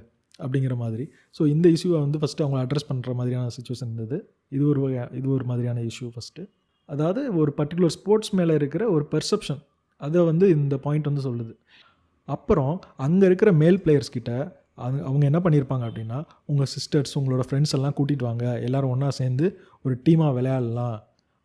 அப்படிங்கிற மாதிரி. ஸோ இந்த இஷ்யூவை வந்து ஃபஸ்ட்டு அவங்க அட்ரஸ் பண்ணுற மாதிரியான சுச்சுவேஷன் இருந்தது. இது ஒரு மாதிரியான இஷ்யூ ஃபஸ்ட்டு. அதாவது ஒரு பர்டிகுலர் ஸ்போர்ட்ஸ் மேலே இருக்கிற ஒரு பெர்செப்ஷன், அதை வந்து இந்த பாயிண்ட் வந்து சொல்லுது. அப்புறம் அங்கே இருக்கிற மேல் பிளேயர்ஸ் கிட்ட அவங்க என்ன பண்ணியிருப்பாங்க அப்படின்னா, உங்கள் சிஸ்டர்ஸ் உங்களோட ஃப்ரெண்ட்ஸ் எல்லாம் கூட்டிகிட்டு வாங்க, எல்லோரும் ஒன்றா சேர்ந்து ஒரு டீமாக விளையாடலாம்,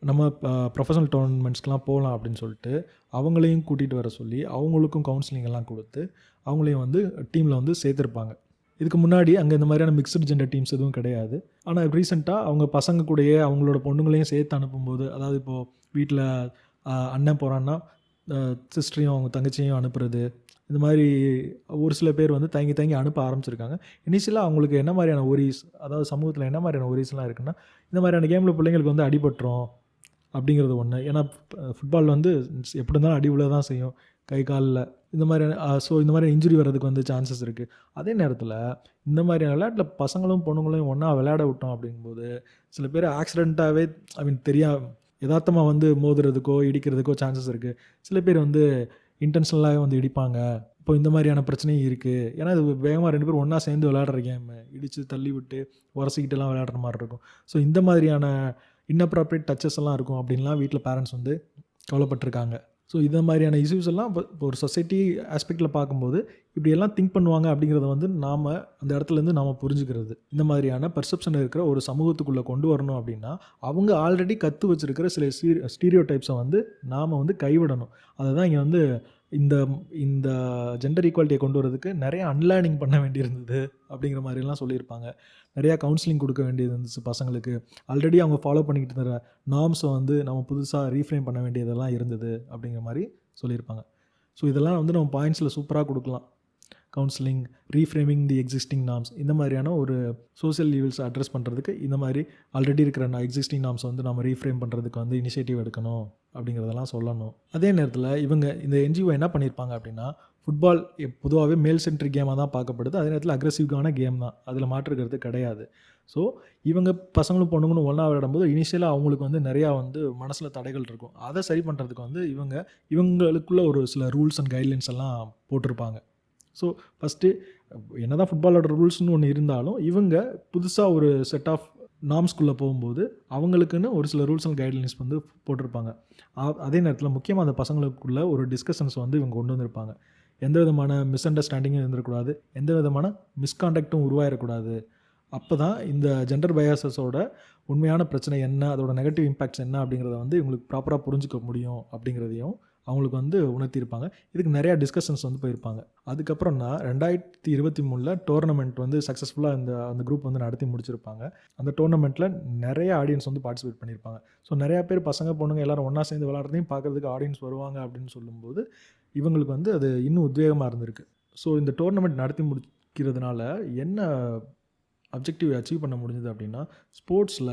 நம்ம ப்ரொஃபஷனல் டோர்னமெண்ட்ஸ்க்கெலாம் போகலாம் அப்படின்னு சொல்லிட்டு அவங்களையும் கூட்டிகிட்டு வர சொல்லி அவங்களுக்கும் கவுன்சிலிங் எல்லாம் கொடுத்து அவங்களையும் வந்து டீமில் வந்து சேர்த்துருப்பாங்க. இதுக்கு முன்னாடி அங்கே இந்த மாதிரியான மிக்சடு ஜெண்டர் டீம்ஸ் எதுவும் கிடையாது. ஆனால் ரீசெண்டாக அவங்க பசங்க கூடயே அவங்களோட பொண்ணுங்களையும் சேர்த்து அனுப்பும்போது, அதாவது இப்போது வீட்டில் அண்ணன் போகிறான்னா சிஸ்டரையும் அவங்க தங்கச்சியும் அனுப்புறது, இந்த மாதிரி ஒரு சில பேர் வந்து தயங்கி தயங்கி அனுப்ப ஆரம்பிச்சிருக்காங்க. இனிஷியலாக அவங்களுக்கு என்ன மாதிரியான ஒரிஸ், அதாவது சமூகத்தில் என்ன மாதிரியான ஒரிஸ்லாம் இருக்குன்னா, இந்த மாதிரியான கேமில் பிள்ளைங்களுக்கு வந்து அடிபட்டுரும் அப்படிங்கிறது ஒன்று. ஏன்னா ஃபுட்பால் வந்து எப்படி இருந்தாலும் அடி விழ தான் செய்யும் கை காலில். இந்த மாதிரியான இந்த மாதிரி இன்ஜுரி வர்றதுக்கு வந்து சான்சஸ் இருக்குது. அதே நேரத்தில் இந்த மாதிரியான விளையாட்டில் பசங்களும் பொண்ணுங்களையும் ஒன்றா விளையாட விட்டோம் அப்படிங்கும்போது சில பேர் ஆக்சிடெண்ட்டாகவே யதார்த்தமாக வந்து மோதுறதுக்கோ இடிக்கிறதுக்கோ சான்சஸ் இருக்குது. சில பேர் வந்து இன்டென்ஷனலாகவே வந்து இடிப்பாங்க. இப்போ இந்த மாதிரியான பிரச்சனையும் இருக்குது. ஏன்னா இது வேகமாக 2 பேரும் ஒன்றா சேர்ந்து விளையாடுற கேமு. இடித்து தள்ளி விட்டு உரசிக்கிட்டுலாம் விளையாடுற மாதிரி இருக்கும். ஸோ இந்த மாதிரியான இன்அப்ராப்ரியேட் டச்சஸ் எல்லாம் இருக்கும் அப்படின்லாம் வீட்டில் பேரண்ட்ஸ் வந்து கவலைப்பட்டிருக்காங்க. ஸோ இந்த மாதிரியான இஷ்யூஸ் எல்லாம் இப்போ ஒரு சொசைட்டி ஆஸ்பெக்டில் பார்க்கும்போது இப்படியெல்லாம் திங்க் பண்ணுவாங்க அப்படிங்கிறத வந்து நாம் அந்த இடத்துலேருந்து நாம் புரிஞ்சுக்கிறது. இந்த மாதிரியான பெர்செப்ஷன் இருக்கிற ஒரு சமூகத்துக்குள்ளே கொண்டு வரணும் அப்படின்னா அவங்க ஆல்ரெடி கற்று வச்சுருக்கிற சில ஸ்டீரியோ டைப்ஸை வந்து நாம் வந்து கைவிடணும். அதை தான் இங்கே வந்து இந்த இந்த ஜெண்டர் ஈக்குவாலிட்டியை கொண்டு வரதுக்கு நிறைய அன்லேர்னிங் பண்ண வேண்டியிருந்தது அப்படிங்கிற மாதிரிலாம் சொல்லியிருப்பாங்க. நிறையா கவுன்சிலிங் கொடுக்க வேண்டியது இருந்துச்சு பசங்களுக்கு. ஆல்ரெடி அவங்க ஃபாலோ பண்ணிக்கிட்டு இருக்கிற நார்ம்ஸை வந்து நம்ம புதுசாக ரீஃப்ரேம் பண்ண வேண்டியதெல்லாம் இருந்தது அப்படிங்கிற மாதிரி சொல்லியிருப்பாங்க. ஸோ இதெல்லாம் வந்து நம்ம பாயிண்ட்ஸில் சூப்பராக கொடுக்கலாம். Counselling, reframing the existing norms, இந்த மாதிரியான ஒரு சோஷியல் ஈவில்ஸை அட்ரஸ் பண்ணுறதுக்கு இந்த மாதிரி ஆல்ரெடி இருக்கிற எக்ஸிஸ்டிங் நார்ம்ஸ் வந்து நம்ம ரீஃப்ரேம் பண்ணுறதுக்கு வந்து இனிஷியேட்டிவ் எடுக்கணும் அப்படிங்கிறதெல்லாம் சொல்லணும். அதே நேரத்தில் இவங்க இந்த என்ஜிஓ என்ன பண்ணியிருப்பாங்க அப்படின்னா, ஃபுட்பால் பொதுவாகவே மேல் சென்ட்ரிக் கேமாக தான் பார்க்கப்படுது. அதே நேரத்தில் அக்ரெசிவான கேம் தான், அதில் மாற்றுக்கிறது கிடையாது. ஸோ இவங்க பசங்களும் பொண்ணுங்களும் ஒன்றா விளையாடும்போது இனிஷியலாக அவங்களுக்கு வந்து நிறையா வந்து மனசில் தடைகள் இருக்கும். அதை சரி பண்ணுறதுக்கு வந்து இவங்களுக்குள்ள ஒரு சில ரூல்ஸ் அண்ட் கைட்லைன்ஸ் எல்லாம் போட்டிருப்பாங்க. ஸோ ஃபஸ்ட்டு என்ன தான் ஃபுட்பாலோட ரூல்ஸ்னு ஒன்று இருந்தாலும் இவங்க புதுசாக ஒரு செட் ஆஃப் நார்ம்ஸ்குள்ளே போகும்போது அவங்களுக்குன்னு ஒரு சில ரூல்ஸ் அண்ட் கைட்லைன்ஸ் வந்து போட்டிருப்பாங்க. அதே நேரத்தில் முக்கியமாக அந்த பசங்களுக்குள்ள ஒரு டிஸ்கஷன்ஸ் வந்து இவங்க கொண்டு வந்திருப்பாங்க. எந்த விதமான மிஸ் அண்டர்ஸ்டாண்டிங்கும் இருந்துடக்கூடாது, எந்த விதமான மிஸ்காண்டக்டும் உருவாயிடக்கூடாது. அப்போ தான் இந்த ஜெண்டர் பயாசஸோட உண்மையான பிரச்சனை என்ன, அதோட நெகட்டிவ் இம்பேக்ட்ஸ் என்ன அப்படிங்கிறத வந்து இவங்களுக்கு ப்ராப்பராக புரிஞ்சுக்க முடியும் அப்படிங்கிறதையும் அவங்களுக்கு வந்து உணர்த்தியிருப்பாங்க. இதுக்கு நிறையா டிஸ்கஷன்ஸ் வந்து போயிருப்பாங்க. அதுக்கப்புறம் தான் 2023 டோர்னமெண்ட் வந்து சக்ஸஸ்ஃபுல்லாக அந்த குரூப் வந்து நடத்தி முடிச்சிருப்பாங்க. அந்த டோர்னமெண்ட்டில் நிறைய ஆடியன்ஸ் வந்து பார்ட்டிசிபேட் பண்ணியிருப்பாங்க. ஸோ நிறையா பேர் பசங்க பொண்ணுங்க எல்லோரும் ஒன்றா சேர்ந்து விளையாடுறதையும் பார்க்குறதுக்கு ஆடியன்ஸ் வருவாங்க அப்படின்னு சொல்லும்போது இவங்களுக்கு வந்து அது இன்னும் உத்வேகமாக இருந்திருக்கு. ஸோ இந்த டோர்னமெண்ட் நடத்தி முடிக்கிறதுனால என்ன அப்ஜெக்டிவ் அச்சீவ் பண்ண முடிஞ்சது அப்படின்னா, ஸ்போர்ட்ஸில்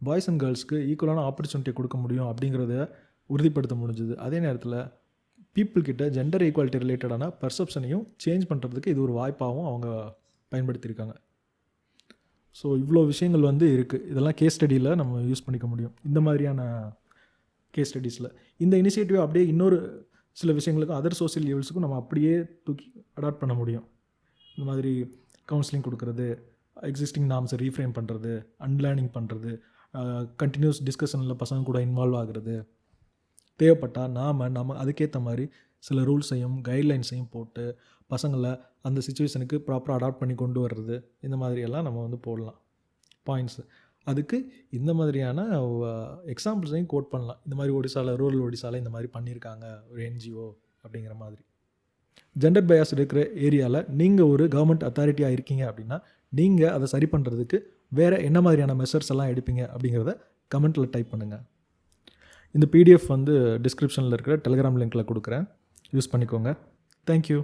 பாய்ஸ் அண்ட் கேர்ள்ஸ்க்கு ஈக்குவலான ஆப்பர்ச்சுனிட்டியை கொடுக்க முடியும் அப்படிங்கிறத உறுதிப்படுத்த முடிஞ்சுது. அதே நேரத்தில் பீப்புள்கிட்ட ஜெண்டர் ஈக்குவாலிட்டி ரிலேட்டடான பர்செப்ஷனையும் சேஞ்ச் பண்ணுறதுக்கு இது ஒரு வாய்ப்பாகவும் அவங்க பயன்படுத்தியிருக்காங்க. ஸோ இவ்வளோ விஷயங்கள் வந்து இருக்குது. இதெல்லாம் கேஸ் ஸ்டடியில் நம்ம யூஸ் பண்ணிக்க முடியும். இந்த மாதிரியான கேஸ் ஸ்டடீஸில் இந்த இனிஷியேட்டிவ் அப்படியே இன்னொரு சில விஷயங்களுக்கும் அதர் சோஷியல் ஈவல்ஸுக்கும் நம்ம அப்படியே தூக்கி அடாப்ட் பண்ண முடியும். இந்த மாதிரி கவுன்சிலிங் கொடுக்குறது, எக்ஸிஸ்டிங் நார்ம்ஸை ரீஃப்ரேம் பண்ணுறது, அன்லேர்னிங் பண்ணுறது, கண்டினியூஸ் டிஸ்கஷனில் பசங்க கூட இன்வால்வ் ஆகிறது, தேவைப்பட்டால் நம்ம அதுக்கேற்ற மாதிரி சில ரூல்ஸையும் கைட்லைன்ஸையும் போட்டு பசங்களை அந்த சிச்சுவேஷனுக்கு ப்ராப்பராக அடாப்ட் பண்ணி கொண்டு வர்றது, இந்த மாதிரியெல்லாம் நம்ம வந்து போடலாம் பாயிண்ட்ஸு. அதுக்கு இந்த மாதிரியான எக்ஸாம்பிள்ஸையும் கோட் பண்ணலாம். இந்த மாதிரி ரூரல் ஒடிசாவில் இந்த மாதிரி பண்ணியிருக்காங்க ஒரு என்ஜிஓ அப்படிங்கிற மாதிரி. ஜெண்டர் பயாஸ் இருக்கிற ஏரியாவில் நீங்கள் ஒரு கவர்மெண்ட் அத்தாரிட்டியாக இருக்கீங்க அப்படின்னா நீங்கள் அதை சரி பண்ணுறதுக்கு வேறு என்ன மாதிரியான மெஷர்ஸ் எல்லாம் எடுப்பீங்க அப்படிங்கிறத கமெண்ட்டில் டைப் பண்ணுங்கள். இந்த பிடிஎஃப் வந்து டிஸ்கிரிப்ஷனில் இருக்கிற டெலிகிராம் லிங்க்கில் கொடுக்குறேன், யூஸ் பண்ணிக்கோங்க. தேங்க்யூ.